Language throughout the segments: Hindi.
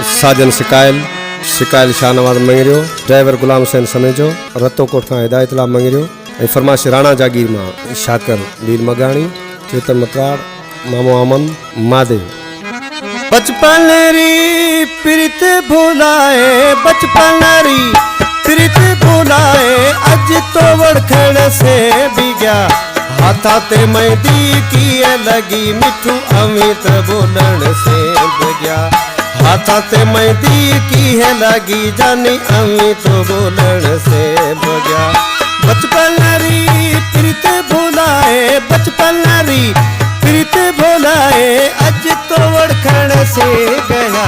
साजन शिकायल शाहनवाज मंगरियो, ड्राइवर गुलाम हुसैन समेजो, रतो कोट खां हिदायतला मंगरियो ऐं फरमाश राणा जागीर मां शाकर वीर मगाणी, चेतन मकराड़, मामो अमन महादेव। बचपन री प्रीत भुलाए, बचपन री प्रीत भुलाए, अज तो वड़खण से भी गया। हाथा ते मेहंदी की लगी मिठू अमित बोलन से गया। हाथा ते मेहंदी की है लगी जानी अमित बोलन से गया। बचपन री प्रीत भुलाए, बचपन री प्रीत भुलाए, अज तो वड़खण से गया।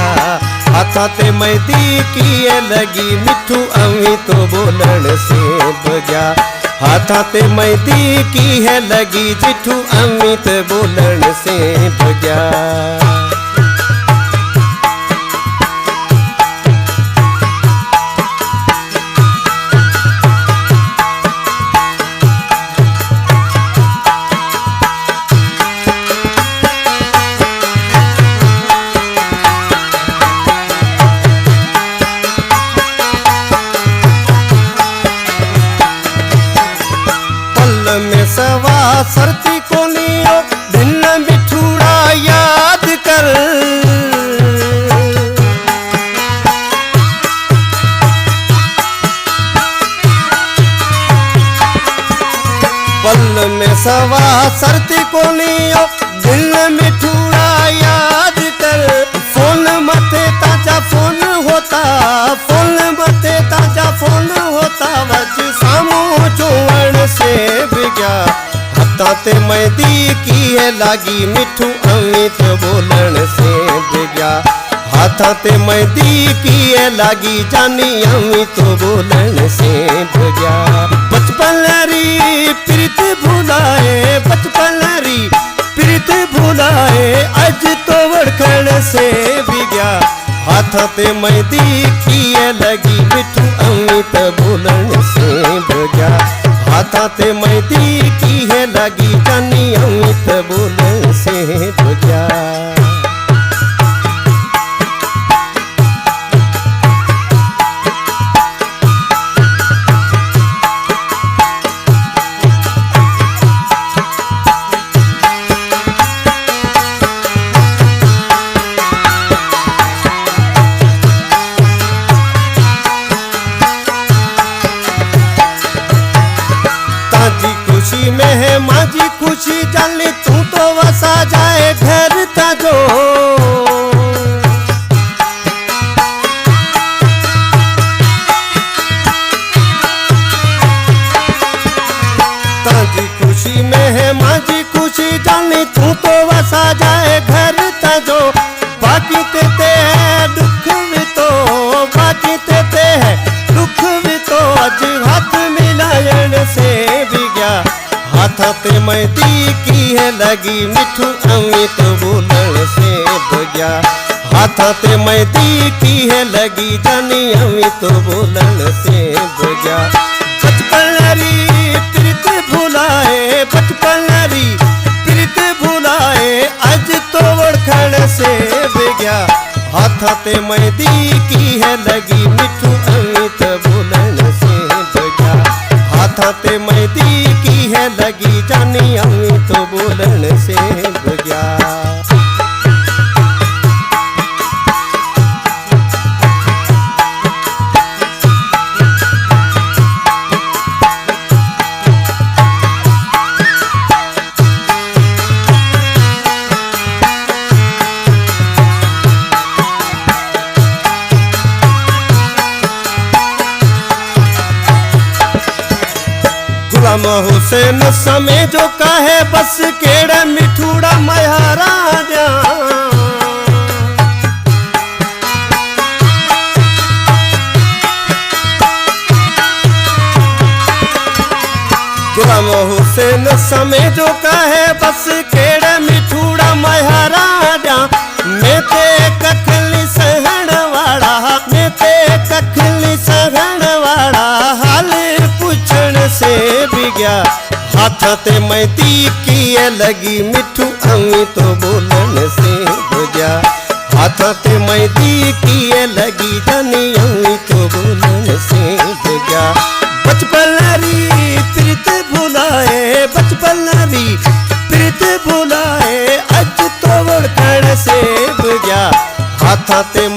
हाथा ते मेहंदी की लगी मिठू अमित बोलन से गया। हाथा ते मेहंदी की है लगी जिठू अमित बोलन से गया। सवा सरती कोनियो दिन बिठूड़ा याद कर। पल में सवा सरती कोनियो दिन बिठूड़ा याद कर। फोन मते ताजा फोन होता, फोन मते ताजा फोन होता, वज सामू जोवण से बिगया। हाथा ते मेहंदी की है लागी मिठू अमित बोलन से बिगया। हाथा ते मेहंदी की है लागी जानी अमित बोलन से बिगया। बचपन री प्रीत भुलाए, बचपन री प्रीत भुलाए, अज तो वड़खण से बिगया। हाथा ते मेहंदी की है लगी मिठू अमित बोलन से बिगया। हाथा ते मेहंदी की है लगी जानी अमित बोलन से बिगया। खुशी में है माजी खुशी जाने तू तो वसा जाए घर ताजो। ताजी खुशी में है माजी खुशी जाने तू तो वसा जाए घर ताजो। बाकी तेते है दुख भी तो, बाकी तेते है दुख भी तो, अज हाथ मिलायन से भी गया। हाथा ते मेहंदी की है लगी मिठू अमित बोलन से गया। हाथा ते मेहंदी की है लगी जानी अमित बोलन से गया। बचपन री प्रीत भुलाए, बचपन री प्रीत भुलाए, अज तो वड़खण से गया। हाथा ते मेहंदी की है लगी मिठू अमित बोलन से गया। हाथा ते मेहंदी की है लगी जानी अमित बोलन से गया। गुलाम हुसैन समेजो काहे बस केड़ा मिठूड़ा मयारा जा। गुलाम हुसैन समेजो काहे बस केड़ा मिठूड़ा मयारा जा। मैं ते कखली सहण वाला, मैं ते कखली सहण वाला, हाल पूछण से भी गया। हाथा ते मेहंदी की लगी मिठू अमित बोलन से गया। हाथा ते मेहंदी किए लगी जनियों तो बोलन से गया बचपन री प्रीत भुलाए बचपन री प्रीत भुलाए अज तो वड़कण से गया हाथा ते